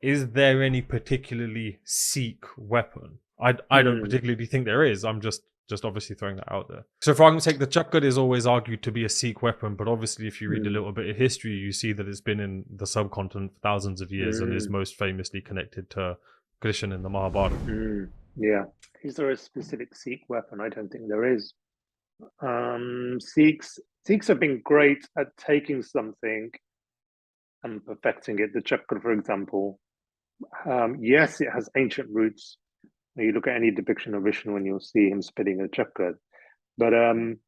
is there any particularly Sikh weapon? I don't particularly think there is. I'm just obviously throwing that out there. So for argument's sake, the chakra is always argued to be a Sikh weapon, but obviously if you read a little bit of history, you see that it's been in the subcontinent for thousands of years and is most famously connected to Krishna in the Mahabharata. Yeah. Is there a specific Sikh weapon? I don't think there is. Sikhs have been great at taking something and perfecting it. The chakra, for example, yes, it has ancient roots. You look at any depiction of Vishnu and you'll see him spitting a chakra. But in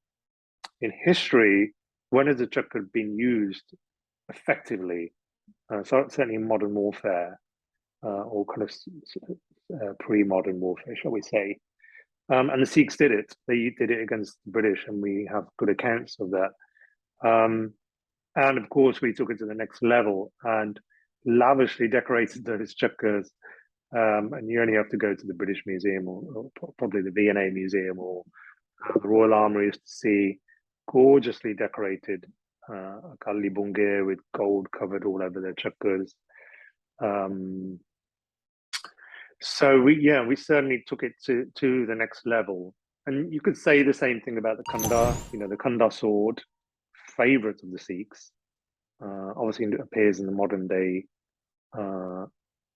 history, when has the chakra been used effectively? So certainly in modern warfare, or kind of pre-modern warfare, shall we say. And the Sikhs did it. They did it against the British, and we have good accounts of that. And of course, we took it to the next level and lavishly decorated those chakras. And you only have to go to the British Museum or probably the V&A Museum or the Royal Armouries to see gorgeously decorated Akali Bungir with gold covered all over their chakras. So we certainly took it to the next level. And you could say the same thing about the Kanda, the Kanda sword, favorite of the Sikhs. Obviously it appears in the modern day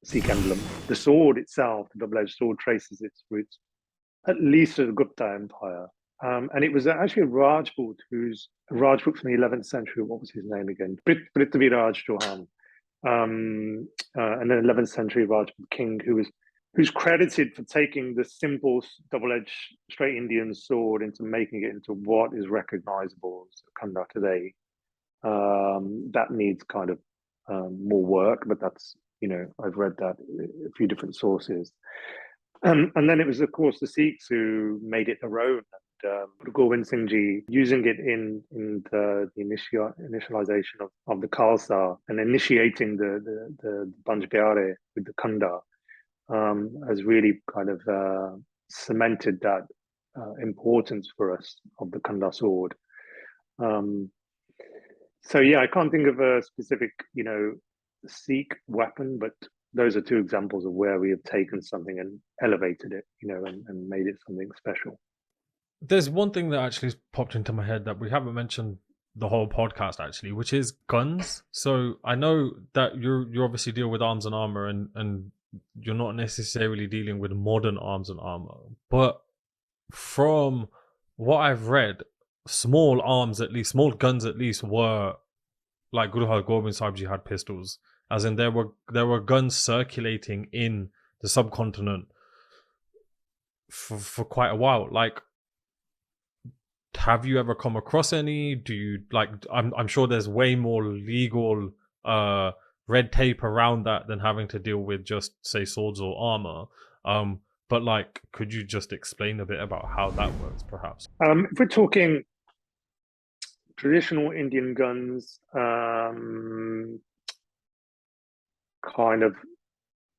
Sikh emblem. The sword itself, the double-edged sword, traces its roots at least to the Gupta Empire. And it was actually a Rajput from the 11th century. What was his name again? Prithviraj Chauhan, an 11th century Rajput king who's credited for taking the simple double-edged straight Indian sword into making it into what is recognizable as Kanda today. That needs kind of more work, but that's, I've read that a few different sources. And then it was, of course, the Sikhs who made it their own. And Govind Singh Ji using it in the initialization of the Khalsa and initiating the Panj Pyare with the Kanda has really kind of cemented that importance for us of the Kanda sword. So yeah, I can't think of a specific, Sikh weapon, but those are two examples of where we have taken something and elevated it, and made it something special. There's one thing that actually popped into my head that we haven't mentioned the whole podcast actually, which is guns. So I know that you obviously deal with arms and armor, and you're not necessarily dealing with modern arms and armor, but from what I've read, small guns at least were like Guru Har Gobind Sahib Ji had pistols, as in there were guns circulating in the subcontinent for quite a while. Like, have you ever come across any? Do you like? I'm sure there's way more legal red tape around that than having to deal with just say swords or armor. But like, could you just explain a bit about how that works, perhaps? If we're talking traditional Indian guns, kind of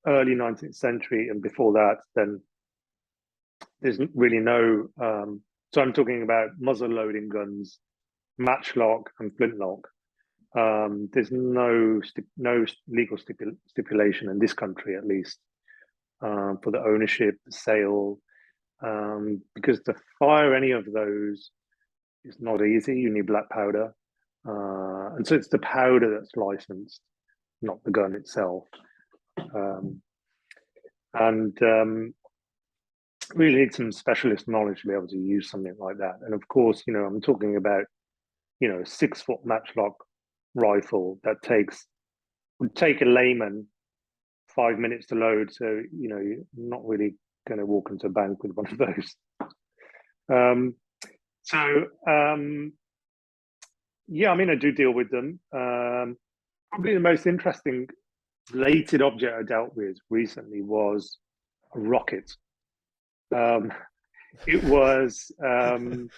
early 19th century and before that, then there's really no. So I'm talking about muzzle loading guns, matchlock and flintlock. There's no legal stipulation in this country, at least, for the ownership, the sale, because to fire any of those is not easy. You need black powder, and so it's the powder that's licensed, not the gun itself. Really need some specialist knowledge to be able to use something like that. And of course, I'm talking about, a 6-foot matchlock rifle that would take a layman 5 minutes to load. So, you're not really going to walk into a bank with one of those. Yeah, I do deal with them. Probably the most interesting related object I dealt with recently was a rocket. It was an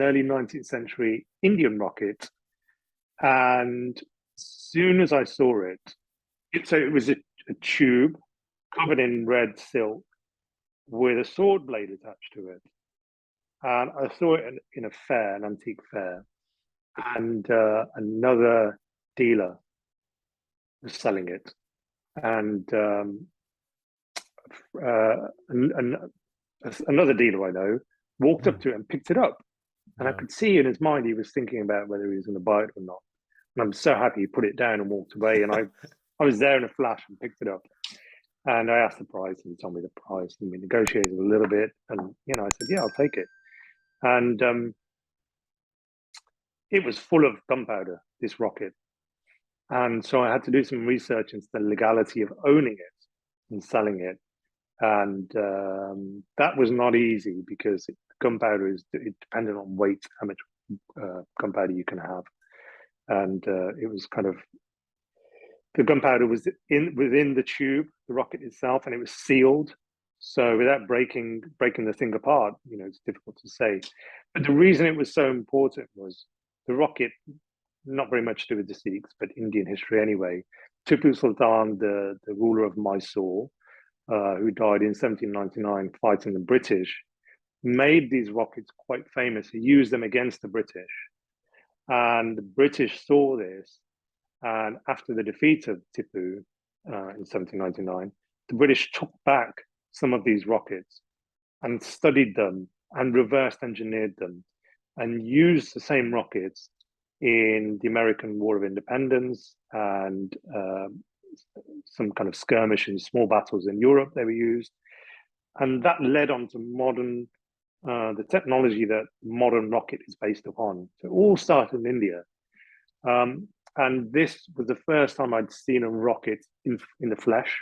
early 19th century Indian rocket, and as soon as I saw it was a tube covered in red silk with a sword blade attached to it, and I saw it in an antique fair, and another dealer was selling it, and another dealer I know walked up to it and picked it up, and I could see in his mind he was thinking about whether he was going to buy it or not. And I'm so happy he put it down and walked away. And I was there in a flash and picked it up. And I asked the price, and he told me the price, and we negotiated a little bit. And I said, "Yeah, I'll take it." And it was full of gunpowder, this rocket. And so I had to do some research into the legality of owning it and selling it. And that was not easy, because gunpowder is dependent on weight, how much gunpowder you can have. And it was kind of, the gunpowder was within the tube, the rocket itself, and it was sealed. So without breaking the thing apart, it's difficult to say. But the reason it was so important was the rocket, not very much to do with the Sikhs, but Indian history anyway. Tipu Sultan, the ruler of Mysore, who died in 1799 fighting the British, made these rockets quite famous. He used them against the British. And the British saw this. And after the defeat of Tipu in 1799, the British took back some of these rockets and studied them and reverse engineered them and used the same rockets in the American War of Independence and some kind of skirmish and small battles in Europe they were used. And that led on to modern, the technology that modern rocket is based upon. So it all started in India. And this was the first time I'd seen a rocket in the flesh.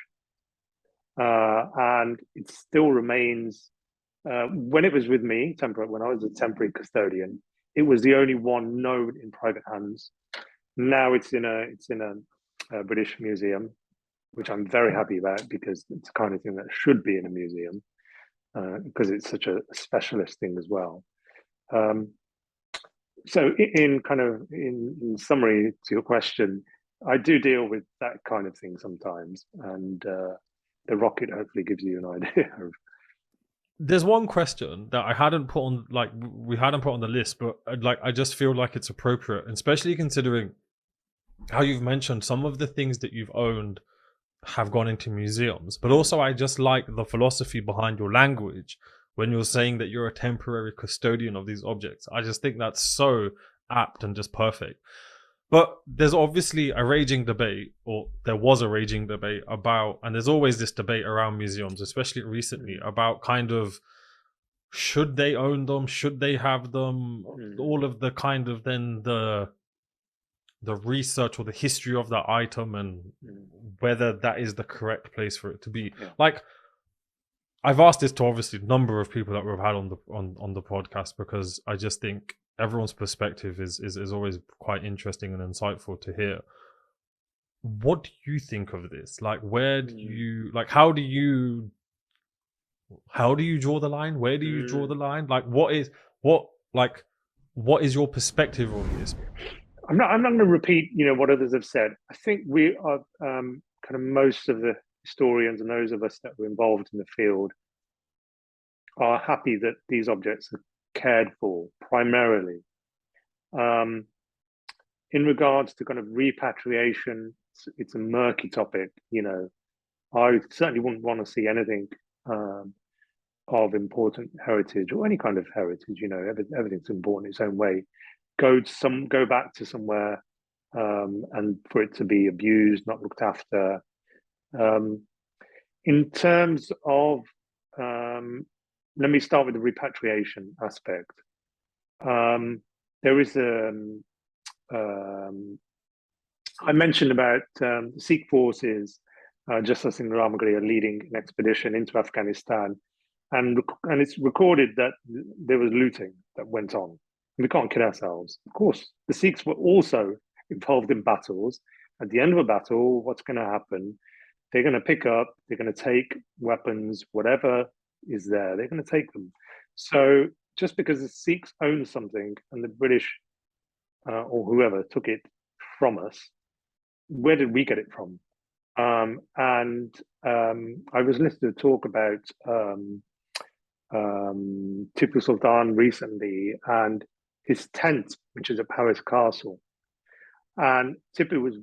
And it still remains, when it was with me, when I was a temporary custodian, it was the only one known in private hands. Now it's in a British museum, which I'm very happy about, because it's the kind of thing that should be in a museum, because it's such a specialist thing as well. So in summary to your question, I do deal with that kind of thing sometimes, and the rocket hopefully gives you an idea of. There's one question that I hadn't put on, we hadn't put on the list, but I just feel like it's appropriate, especially considering how you've mentioned some of the things that you've owned have gone into museums, but also I just like the philosophy behind your language when you're saying that you're a temporary custodian of these objects. I just think that's so apt and just perfect. But there's obviously a raging debate, or there was a raging debate about, and there's always this debate around museums, especially recently, about kind of, should they own them? Should they have them? All of the kind of then the research or the history of that item and whether that is the correct place for it to be. Yeah. Like, I've asked this to obviously a number of people that we've had on the podcast, because I just think everyone's perspective is always quite interesting and insightful to hear. What do you think of this? Like, where do you, like, how do you draw the line? Where do you draw the line? Like, what is your perspective on this? I'm not going to repeat, what others have said. I think we are kind of, most of the historians and those of us that were involved in the field are happy that these objects are cared for primarily. In regards to kind of repatriation, it's a murky topic. I certainly wouldn't want to see anything of important heritage, or any kind of heritage. Everything's important in its own way. Go back to somewhere, and for it to be abused, not looked after. In terms of, let me start with the repatriation aspect. There is I mentioned about the Sikh forces, just as in Ramagri, are leading an expedition into Afghanistan, and it's recorded that there was looting that went on. We can't kid ourselves. Of course, the Sikhs were also involved in battles. At the end of a battle, what's going to happen? They're going to pick up, they're going to take weapons, whatever is there, they're going to take them. So just because the Sikhs own something and the British or whoever took it from us, where did we get it from? I was listening to talk about Tipu Sultan recently, and his tent, which is at Paris Castle. And Tipu was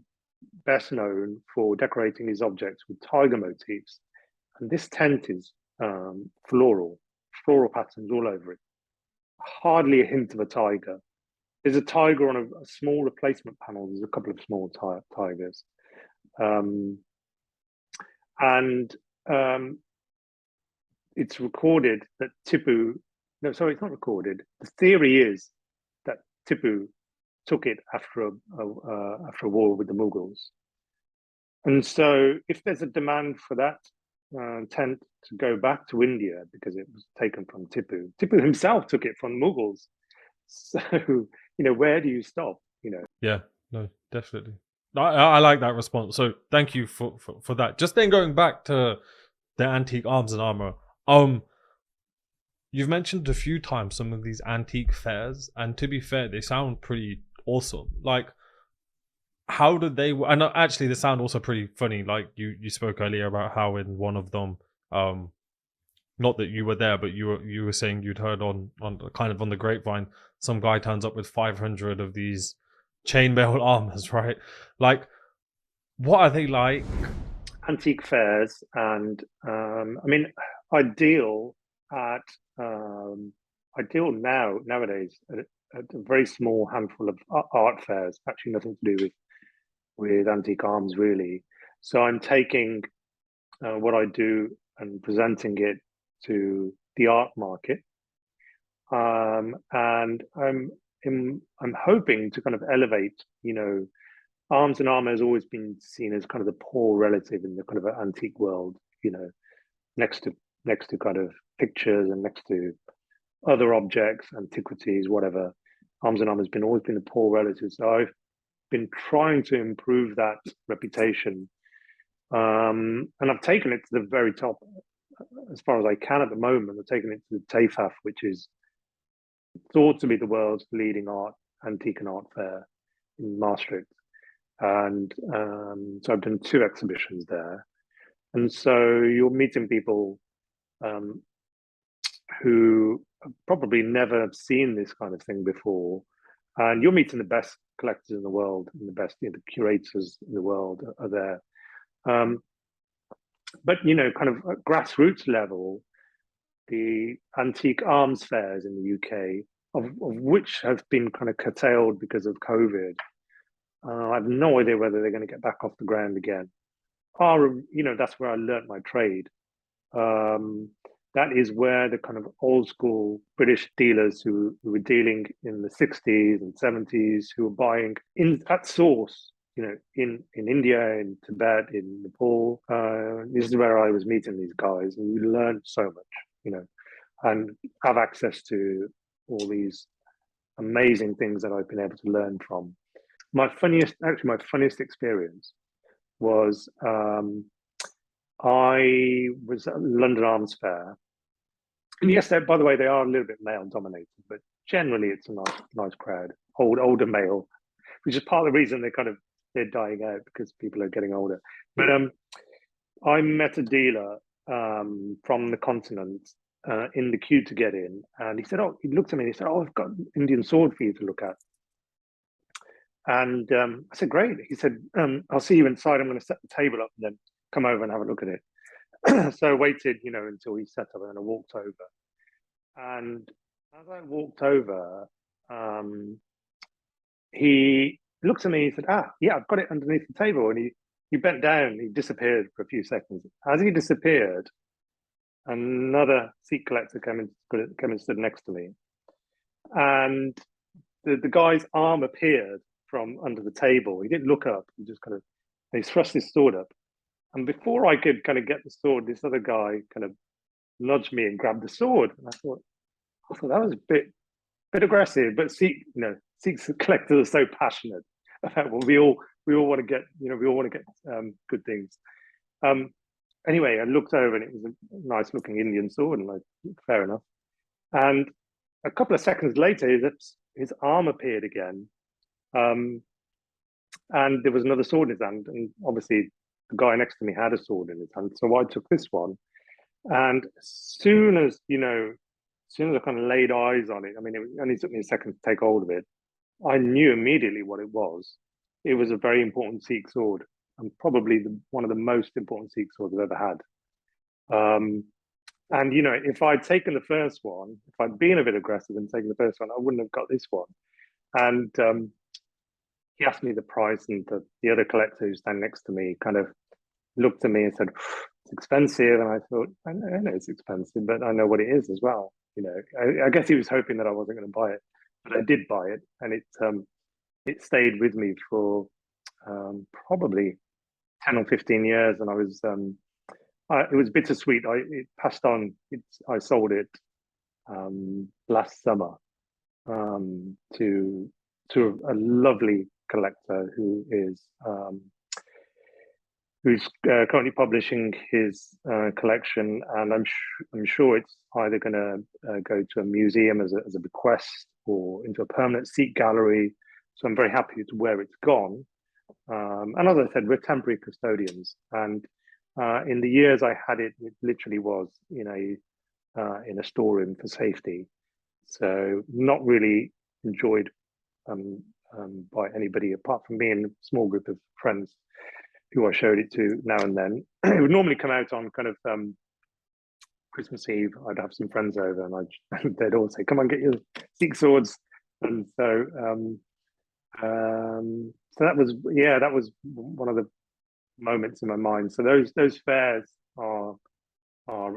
best known for decorating these objects with tiger motifs. And this tent is floral patterns all over it. Hardly a hint of a tiger. There's a tiger on a small replacement panel. There's a couple of small tigers. And it's recorded that Tipu, no, sorry, it's not recorded. The theory is that Tipu took it after a war with the Mughals. And so if there's a demand for that tent to go back to India because it was taken from Tipu, Tipu himself took it from Mughals. So, where do you stop? Yeah, no, definitely. I like that response. So thank you for that. Just then going back to the antique arms and armor. You've mentioned a few times some of these antique fairs, and to be fair, they sound pretty awesome. Like, how did they? And actually, they sound also pretty funny. Like you spoke earlier about how in one of them, not that you were there, but you were saying you'd heard on kind of on the grapevine, some guy turns up with 500 of these chainmail armors, right? Like, what are they like? Antique fairs, and I deal nowadays at a very small handful of art fairs. Actually, nothing to do with antique arms really. So I'm taking what I do and presenting it to the art market, and I'm hoping to kind of elevate. Arms and armor has always been seen as kind of the poor relative in the kind of antique world. Next to kind of pictures and next to other objects, antiquities, whatever. Arms and armor has always been the poor relative. So I've been trying to improve that reputation, and I've taken it to the very top as far as I can at the moment. I've taken it to the TAFAF, which is thought to be the world's leading antique and art fair in Maastricht. And so I've done 2 exhibitions there. And so you're meeting people who have probably never seen this kind of thing before. And you're meeting the best collectors in the world, and the best, the curators in the world are there. But, kind of at grassroots level, the antique arms fairs in the UK, of which have been kind of curtailed because of COVID, I have no idea whether they're going to get back off the ground again. That's where I learnt my trade. That is where the kind of old school British dealers who were dealing in the 60s and 70s, who were buying at source, in India, in Tibet, in Nepal. This is where I was meeting these guys, and you learn so much, and have access to all these amazing things that I've been able to learn from. My funniest experience was I was at London Arms Fair. And yes, by the way, they are a little bit male dominated, but generally it's a nice crowd, older male, which is part of the reason they're dying out, because people are getting older. But I met a dealer from the continent in the queue to get in, and he looked at me and he said, "Oh, I've got an Indian sword for you to look at." And I said, "Great." He said, "I'll see you inside. I'm going to set the table up and then come over and have a look at it." So I waited, until he set up, and I walked over. And as I walked over, he looked at me and he said, yeah, I've got it underneath the table." And he bent down, he disappeared for a few seconds. As he disappeared, another Sikh collector came and stood next to me. And the guy's arm appeared from under the table. He didn't look up, he thrust his sword up. And before I could kind of get the sword, this other guy kind of nudged me and grabbed the sword. And I thought that was a bit aggressive, but Sikh collectors are so passionate about what we all want to get, good things. Anyway, I looked over and it was a nice looking Indian sword, and fair enough. And a couple of seconds later, his arm appeared again. And there was another sword in his hand, and obviously the guy next to me had a sword in his hand, so I took this one. And as soon as I kind of laid eyes on it, it only took me a second to take hold of it. I knew immediately what it was. it was a very important Sikh sword, and probably one of the most important Sikh swords I've ever had. And you know, if I'd taken the first one, if I'd been a bit aggressive and taken the first one, I wouldn't have got this one. And he asked me the price, and the other collector who's standing next to me kind of looked at me and said, "It's expensive." And I thought, I know it's expensive, but I know what it is as well. You know, I guess he was hoping that I wasn't going to buy it, but I did buy it, and it stayed with me for probably 10 or 15 years, and I was it was bittersweet. It passed on. I sold it last summer to a lovely collector who's currently publishing his collection, and I'm sure it's either going to go to a museum as a bequest or into a permanent Sikh gallery. So I'm very happy to where it's gone. And as I said, we're temporary custodians, and in the years I had it, it literally was in a storeroom for safety. So not really enjoyed by anybody apart from me and a small group of friends who I showed it to now and then. It would normally come out on kind of Christmas Eve. I'd have some friends over, and they'd all say, "Come on, get your Sikh swords." And so that was one of the moments in my mind. So those fairs are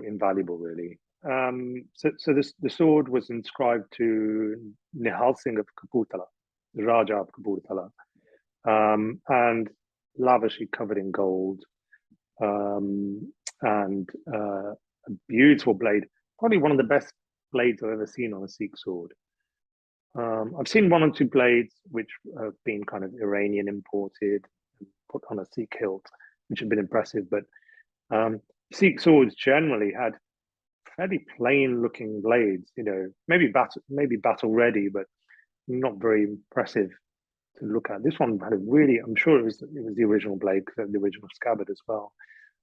invaluable, really. So the sword was inscribed to Nihal Singh of Kapurthala, the Raja of Kapurthala, and lavishly covered in gold, and a beautiful blade. Probably one of the best blades I've ever seen on a Sikh sword. I've seen one or two blades which have been kind of Iranian imported, put on a Sikh hilt, which have been impressive. But Sikh swords generally had fairly plain looking blades, you know, maybe battle ready, but not very impressive to look at. This one had a really, I'm sure it was the original blade, because the original scabbard as well.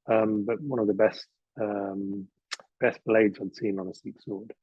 But one of the best blades I'd seen on a Sikh sword.